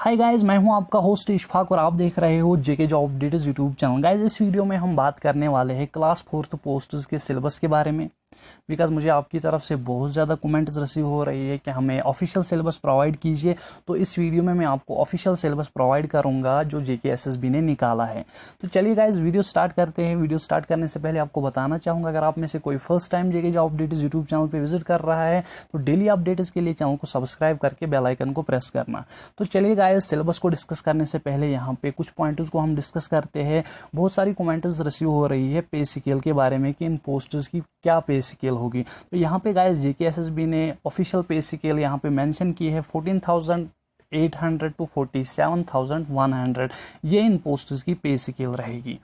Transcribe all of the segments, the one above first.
Hi guys, मैं हूं आपका होस्ट इशफाक और आप देख रहे हो JK job updates YouTube channel. Guys, इस वीडियो में हम बात करने वाले हैं क्लास 4th पोस्ट्स के सिलेबस के बारे में। बिकॉज मुझे आपकी तरफ से बहुत ज़्यादा कमेंट्स रिसीव हो रही है कि हमें ऑफिशियल सिलेबस प्रोवाइड कीजिए, तो इस वीडियो में मैं आपको ऑफिशियल सिलेबस प्रोवाइड करूंगा जो जेके एसएसबी ने निकाला है। तो चलिए गाइस, वीडियो स्टार्ट करते हैं। वीडियो स्टार्ट करने से पहले आपको बताना चाहूँगा, अगर आप में से कोई फर्स्ट टाइम जेके जॉब अपडेट्स यूट्यूब चैनल पर विजिट कर रहा है तो डेली अपडेट्स के लिए चैनल को सब्सक्राइब करके बेल आइकन को प्रेस करना। तो चलिए गाइस, सिलेबस को डिस्कस करने से पहले यहाँ पे कुछ पॉइंट्स को हम डिस्कस करते हैं। बहुत सारी कमेंट्स रिसीव हो रही है पे स्केल के बारे में कि इन पोस्ट्स की क्या पे स्केल होगी। तो यहाँ पे गाइस जेके एसएसबी ने ऑफिशियल पे स्केल यहाँ पे मेंशन की है 14,800 टू 47,100, ये इन पोस्ट्स की पे स्केल रहेगी।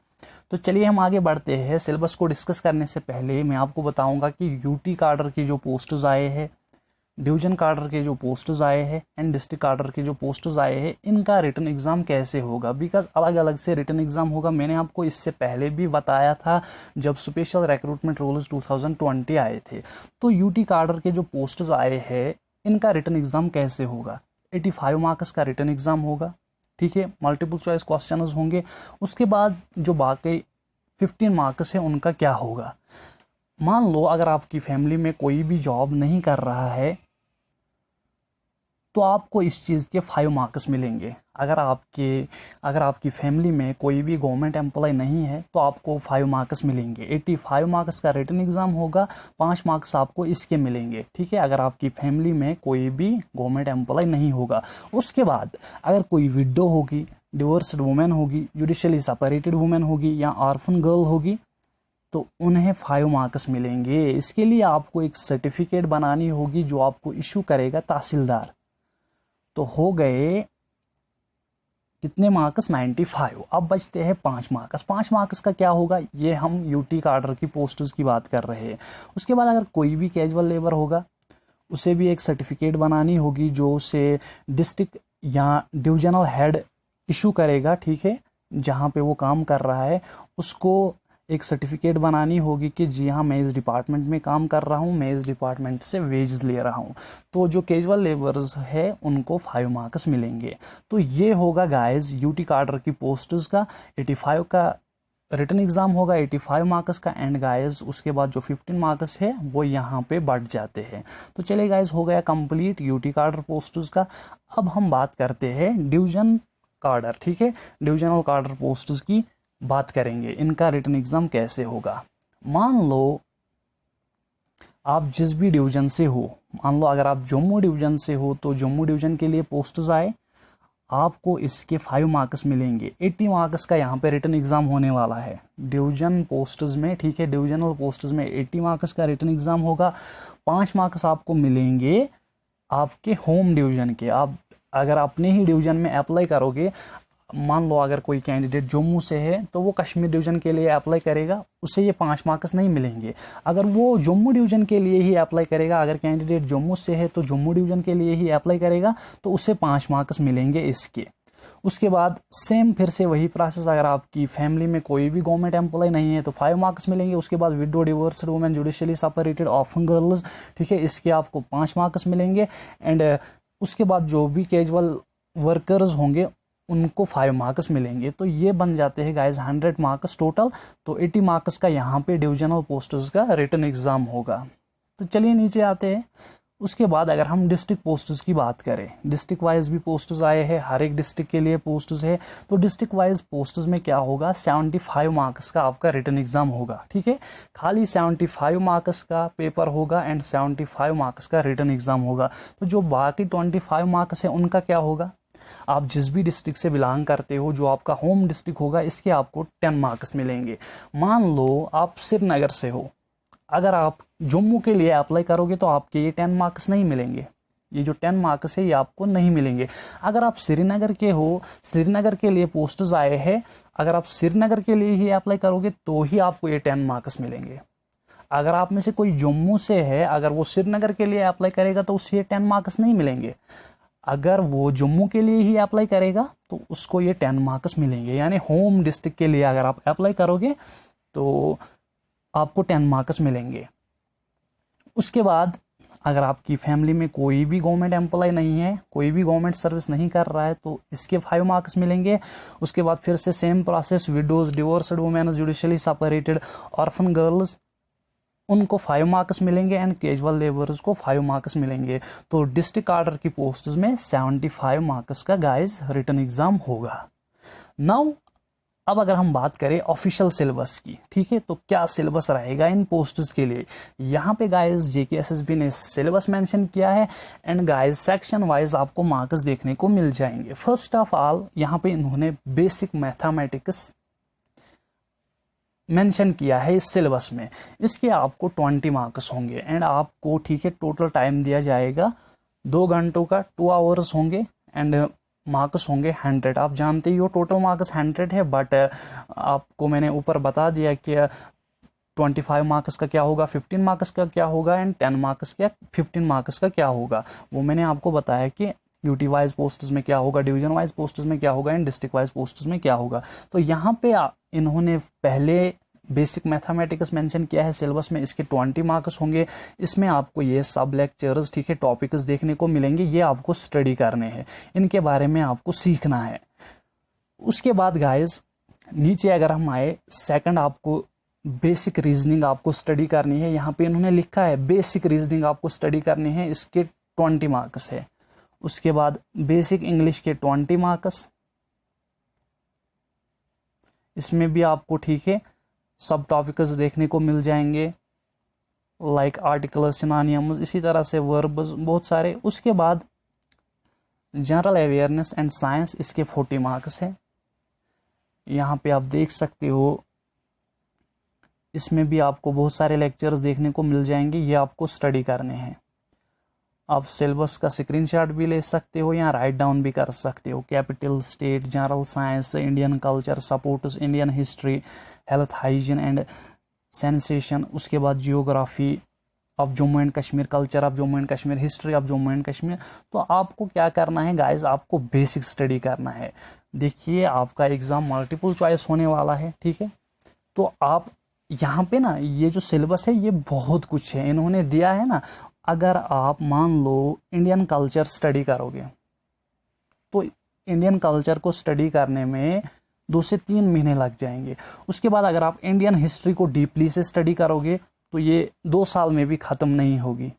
तो चलिए हम आगे बढ़ते हैं। सिलेबस को डिस्कस करने से पहले मैं आपको बताऊंगा कि यूटी कार्डर की जो पोस्ट्स आए हैं, डिवीजन कार्डर के जो पोस्ट्स आए हैं एंड डिस्ट्रिक्ट कार्डर के जो पोस्ट्स आए हैं, इनका रिटन एग्जाम कैसे होगा। बिकॉज अलग अलग से रिटन एग्जाम होगा। मैंने आपको इससे पहले भी बताया था जब स्पेशल रिक्रूटमेंट रूल्स 2020 आए थे। तो यूटी कार्डर के जो पोस्ट्स आए हैं, इनका रिटन एग्जाम कैसे होगा। 85 मार्क्स का रिटन एग्जाम होगा, ठीक है। मल्टीपल चॉइस क्वेश्चंस होंगे। उसके बाद जो बाकी 15 मार्क्स है उनका क्या होगा। मान लो अगर आपकी फैमिली में कोई भी जॉब नहीं कर रहा है तो आपको इस चीज़ के 5 मार्क्स मिलेंगे। अगर आपकी फैमिली में कोई भी गवर्नमेंट एम्प्लॉय नहीं है तो आपको 5 मार्क्स मिलेंगे। 85 मार्क्स का रिटन एग्जाम होगा, 5 मार्क्स आपको इसके मिलेंगे, ठीक है। अगर आपकी फैमिली में कोई भी गवर्नमेंट एम्प्लॉय नहीं होगा। उसके बाद अगर कोई विडो होगी, डिवोर्स्ड वुमेन होगी, जुडिशियली सेपरेटेड वुमेन होगी या ऑर्फन गर्ल होगी तो उन्हें 5 मार्क्स मिलेंगे। इसके लिए आपको एक सर्टिफिकेट बनानी होगी जो आपको इशू करेगा तहसीलदार। तो हो गए कितने मार्क्स, 95। अब बचते हैं 5 मार्क्स। 5 मार्क्स का क्या होगा, ये हम यूटी कार्डर की पोस्ट्स की बात कर रहे हैं। उसके बाद अगर कोई भी कैजुअल लेबर होगा उसे भी एक सर्टिफिकेट बनानी होगी जो उसे डिस्ट्रिक्ट या डिविजनल हेड इशू करेगा, ठीक है। जहाँ पे वो काम कर रहा है उसको एक सर्टिफिकेट बनानी होगी कि जी हाँ, मैं इस डिपार्टमेंट में काम कर रहा हूँ, मैं इस डिपार्टमेंट से वेजेस ले रहा हूँ। तो जो कैजुअल लेबर्स है उनको 5 मार्क्स मिलेंगे। तो ये होगा गाइस यूटी कार्डर की पोस्ट्स का। 85 का रिटन एग्जाम होगा, 85 मार्क्स का। एंड गाइस उसके बाद जो 15 मार्क्स है वो यहाँ पे बढ़ जाते हैं। तो चलिए गाइस, हो गया कंप्लीट यूटी कार्डर पोस्ट्स का। अब हम बात करते हैं डिवीजन कार्डर, ठीक है। डिविजनल कार्डर पोस्ट्स की बात करेंगे, इनका रिटन एग्जाम कैसे होगा। मान लो आप जिस भी डिवीजन से हो, मान लो अगर आप जम्मू डिवीजन से हो तो जम्मू डिवीजन के लिए पोस्ट्स आए, आपको इसके 5 मार्क्स मिलेंगे। 80 मार्क्स का यहाँ पे रिटन एग्जाम होने वाला है डिवीजन पोस्ट्स में, ठीक है। डिविजनल पोस्ट्स में 80 मार्क्स का रिटन एग्जाम होगा। 5 मार्क्स आपको मिलेंगे आपके होम डिवीजन के। आप अगर अपने ही डिवीजन में अप्लाई करोगे, मान लो अगर कोई कैंडिडेट जम्मू से है तो वो कश्मीर डिवीजन के लिए अप्लाई करेगा, उसे ये 5 मार्क्स नहीं मिलेंगे। अगर वो जम्मू डिवीजन के लिए ही अप्लाई करेगा, अगर कैंडिडेट जम्मू से है तो जम्मू डिवीजन के लिए ही अप्लाई करेगा तो उसे 5 मार्क्स मिलेंगे इसके। उसके बाद सेम फिर से वही प्रोसेस, अगर आपकी फैमिली में कोई भी गवर्नमेंट एम्प्लॉय नहीं है तो 5 मार्क्स मिलेंगे। उसके बाद window, divorced women, judicially separated, orphan girls, ठीक है, इसके आपको 5 मार्क्स मिलेंगे। एंड उसके बाद जो भी कैजुअल वर्कर्स होंगे उनको 5 मार्क्स मिलेंगे। तो ये बन जाते हैं गाइस 100 मार्क्स टोटल। तो 80 मार्क्स का यहाँ पे डिविजनल पोस्ट्स का रिटन एग्जाम होगा। तो चलिए नीचे आते हैं। उसके बाद अगर हम डिस्ट्रिक्ट पोस्ट्स की बात करें, डिस्ट्रिक्ट वाइज भी पोस्ट्स आए हैं, हर एक डिस्ट्रिक्ट के लिए पोस्ट्स है। तो डिस्ट्रिक्ट वाइज पोस्ट्स में क्या होगा, 75 मार्क्स का आपका रिटन एग्जाम होगा, ठीक है। खाली 75 मार्क्स का पेपर होगा एंड 75 मार्क्स का रिटन एग्जाम होगा। तो जो बाकी 25 मार्क्स है उनका क्या होगा, आप जिस भी डिस्ट्रिक्ट से बिलोंग करते हो, जो आपका होम डिस्ट्रिक्ट होगा, इसके आपको 10 मार्क्स मिलेंगे। मान लो आप श्रीनगर से हो, अगर आप जम्मू के लिए अप्लाई करोगे तो आपके ये 10 मार्क्स नहीं मिलेंगे। ये जो 10 मार्क्स है ये आपको नहीं मिलेंगे। अगर आप श्रीनगर के हो, श्रीनगर के लिए पोस्ट्स आए हैं, अगर आप श्रीनगर के लिए ही अप्लाई करोगे तो ही आपको ये 10 मार्क्स मिलेंगे। अगर आप में से कोई जम्मू से है, अगर वो श्रीनगर के लिए अप्लाई करेगा तो उसे ये 10 मार्क्स नहीं मिलेंगे। अगर वो जम्मू के लिए ही अप्लाई करेगा तो उसको ये 10 मार्क्स मिलेंगे। यानी होम डिस्ट्रिक्ट के लिए अगर आप अप्लाई करोगे तो आपको 10 मार्क्स मिलेंगे। उसके बाद अगर आपकी फैमिली में कोई भी गवर्नमेंट एम्प्लॉय नहीं है, कोई भी गवर्नमेंट सर्विस नहीं कर रहा है, तो इसके 5 मार्क्स मिलेंगे। उसके बाद फिर से same process, widows, divorced women, judicially separated, orphan girls, उनको 5 मार्क्स मिलेंगे एंड कैजुअल लेबरर्स को 5 मार्क्स मिलेंगे। तो डिस्ट्रिक्ट ऑर्डर की पोस्ट में 75 मार्क्स का गाइस रिटन एग्जाम होगा। नाउ अब अगर हम बात करें ऑफिशियल सिलेबस की, ठीक है, तो क्या सिलेबस रहेगा इन पोस्ट्स के लिए, यहाँ पे गाइस जेकेएसएसबी ने सिलेबस मेंशन किया है एंड गाइस सेक्शन वाइज आपको मार्क्स देखने को मिल जाएंगे। फर्स्ट ऑफ ऑल यहाँ पे इन्होंने बेसिक मैथमेटिक्स मेंशन किया है इस सिलेबस में। इसके आपको 20 मार्क्स होंगे एंड आपको, ठीक है, टोटल टाइम दिया जाएगा 2 घंटों का, 2 आवर्स होंगे एंड मार्क्स होंगे 100। आप जानते ही हो टोटल मार्क्स 100 है, बट आपको मैंने ऊपर बता दिया कि 25 मार्क्स का क्या होगा, 15 मार्क्स का क्या होगा एंड 10 मार्क्स का 15 मार्क्स का क्या होगा। वो मैंने आपको बताया कि यूटी वाइज पोस्ट्स में क्या होगा, डिवीजन वाइज पोस्ट्स में क्या होगा एंड डिस्ट्रिक्ट वाइज पोस्ट्स में क्या होगा। तो यहाँ पे इन्होंने पहले बेसिक मैथमेटिक्स मेंशन किया है सिलेबस में, इसके 20 मार्क्स होंगे। इसमें आपको ये सब लेक्चर्स, ठीक है, टॉपिक्स देखने को मिलेंगे, ये आपको स्टडी करने हैं, इनके बारे में आपको सीखना है। उसके बाद गाइस नीचे अगर हम आए, सेकंड आपको बेसिक रीजनिंग आपको स्टडी करनी है। यहाँ पे इन्होंने लिखा है बेसिक रीजनिंग आपको स्टडी करनी है, इसके 20 मार्क्स है। उसके बाद बेसिक इंग्लिश के 20 मार्क्स, इसमें भी आपको, ठीक है, सब टॉपिक्स देखने को मिल जाएंगे, लाइक आर्टिकल, सिनोनिम्स, इसी तरह से वर्ब्स बहुत सारे। उसके बाद जनरल अवेयरनेस एंड साइंस, इसके 40 मार्क्स है। यहाँ पे आप देख सकते हो, इसमें भी आपको बहुत सारे लेक्चर्स देखने को मिल जाएंगे, ये आपको स्टडी करने हैं। आप सिलेबस का स्क्रीनशॉट भी ले सकते हो या राइट डाउन भी कर सकते हो। Capital, state, general science, Indian culture, supports, Indian history, health, hygiene and sensation. उसके बाद geography of Jammu and Kashmir, culture of Jammu and Kashmir, history of Jammu and Kashmir. तो आपको क्या करना है गाइस, आपको बेसिक स्टडी करना है। देखिए आपका एग्जाम मल्टीपल चॉइस होने वाला है, ठीक है, तो आप यहाँ पे ना, ये जो सिलेबस है ये बहुत कुछ है इन्होंने दिया है ना। अगर आप मान लो इंडियन कल्चर स्टडी करोगे, तो इंडियन कल्चर को स्टडी करने में 2 से 3 महीने लग जाएंगे। उसके बाद अगर आप इंडियन हिस्ट्री को डीपली से स्टडी करोगे तो ये 2 साल में भी ख़त्म नहीं होगी।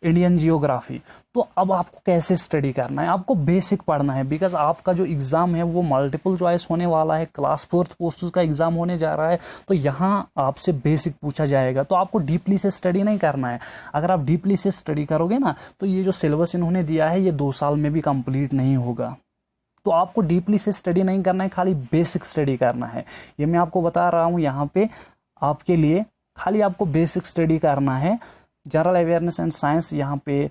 इंडियन जियोग्राफी, तो अब आपको कैसे स्टडी करना है, आपको बेसिक पढ़ना है, बिकॉज आपका जो एग्ज़ाम है वो मल्टीपल चॉइस होने वाला है, क्लास 4th पोस्ट का एग्ज़ाम होने जा रहा है। तो यहाँ आपसे बेसिक पूछा जाएगा, तो आपको डीपली से स्टडी नहीं करना है। अगर आप डीपली से स्टडी करोगे ना, तो ये जो सिलेबस इन्होंने दिया है ये 2 साल में भी कंप्लीट नहीं होगा। तो आपको डीपली से स्टडी नहीं करना है, खाली बेसिक स्टडी करना है। ये मैं आपको बता रहा हूँ यहाँ पे आपके लिए, खाली आपको बेसिक स्टडी करना है। जनरल अवेयरनेस एंड साइंस, यहाँ पे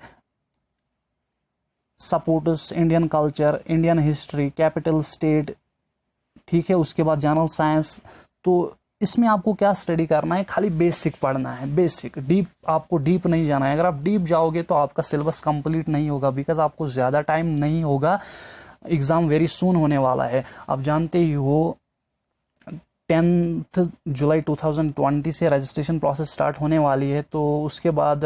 supports, Indian culture, Indian history, capital, state, ठीक है। उसके बाद जनरल साइंस, तो इसमें आपको क्या स्टडी करना है, खाली बेसिक पढ़ना है, बेसिक। डीप आपको डीप नहीं जाना है। अगर आप डीप जाओगे तो आपका सिलेबस कंप्लीट नहीं होगा, बिकॉज आपको ज़्यादा टाइम नहीं होगा, एग्ज़ाम वेरी सून होने वाला है। आप जानते ही हो 10 जुलाई 2020 से रजिस्ट्रेशन प्रोसेस स्टार्ट होने वाली है, तो उसके बाद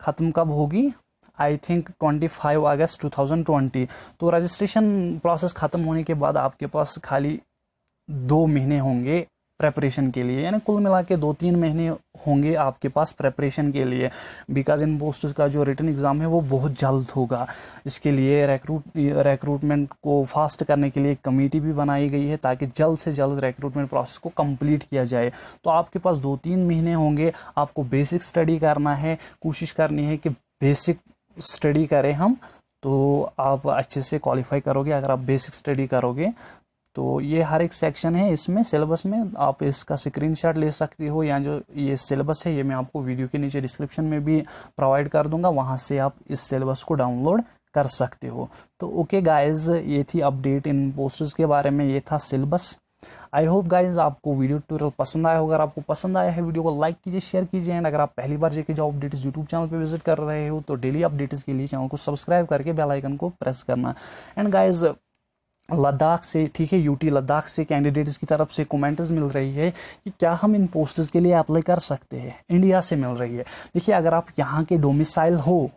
ख़त्म कब होगी, आई थिंक 25 अगस्त 2020। तो रजिस्ट्रेशन प्रोसेस ख़त्म होने के बाद आपके पास खाली 2 महीने होंगे प्रेपरेशन के लिए, यानी कुल मिला के 2-3 महीने होंगे आपके पास प्रेपरेशन के लिए, बिकॉज इन पोस्ट का जो रिटन एग्ज़ाम है वो बहुत जल्द होगा। इसके लिए रिक्रूटमेंट को फास्ट करने के लिए एक कमेटी भी बनाई गई है, ताकि जल्द से जल्द रिक्रूटमेंट प्रोसेस को कंप्लीट किया जाए। तो आपके पास 2-3 महीने होंगे, आपको बेसिक स्टडी करना है, कोशिश करनी है कि बेसिक स्टडी करें हम, तो आप अच्छे से क्वालिफाई करोगे अगर आप बेसिक स्टडी करोगे। तो ये हर एक सेक्शन है इसमें सिलेबस में, आप इसका स्क्रीनशॉट ले सकते हो, या जो ये सिलेबस है ये मैं आपको वीडियो के नीचे डिस्क्रिप्शन में भी प्रोवाइड कर दूंगा, वहाँ से आप इस सिलेबस को डाउनलोड कर सकते हो। तो ओके गाइज, ये थी अपडेट इन पोस्टर्स के बारे में, ये था सिलेबस। आई होप गाइज आपको वीडियो ट्यूटोरियल पसंद आया होगा। अगर आपको पसंद आया है वीडियो को लाइक कीजिए, शेयर कीजिए, एंड अगर आप पहली बार जेके जॉब अपडेट्स यूट्यूब चैनल पे विजिट कर रहे हो तो डेली अपडेट्स के लिए चैनल को सब्सक्राइब करके बेल आइकन को प्रेस करना। एंड गाइज लद्दाख से, ठीक है, यूटी लद्दाख से कैंडिडेट्स की तरफ से कमेंट्स मिल रही है कि क्या हम इन पोस्ट्स के लिए अप्लाई कर सकते हैं। इंडिया से मिल रही है। देखिए, अगर आप यहाँ के डोमिसाइल हो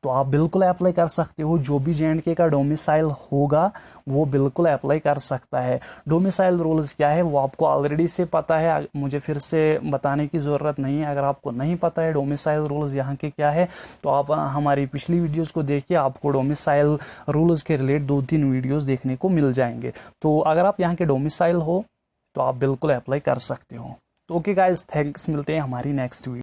तो आप बिल्कुल अप्लाई कर सकते हो। जो भी JNK का डोमिसाइल होगा वो बिल्कुल अप्लाई कर सकता है। डोमिसाइल रूल्स क्या है वो आपको ऑलरेडी से पता है, मुझे फिर से बताने की ज़रूरत नहीं है। अगर आपको नहीं पता है डोमिसाइल रूल्स यहाँ के क्या है तो आप हमारी पिछली वीडियोस को देखिए, आपको डोमिसाइल रूल्स के रिलेट 2-3 वीडियोस देखने को मिल जाएंगे। तो अगर आप यहाँ के डोमिसाइल हो तो आप बिल्कुल अप्लाई कर सकते हो। तो ओके गाइज, थैंक्स, मिलते हैं हमारी नेक्स्ट वीडियो।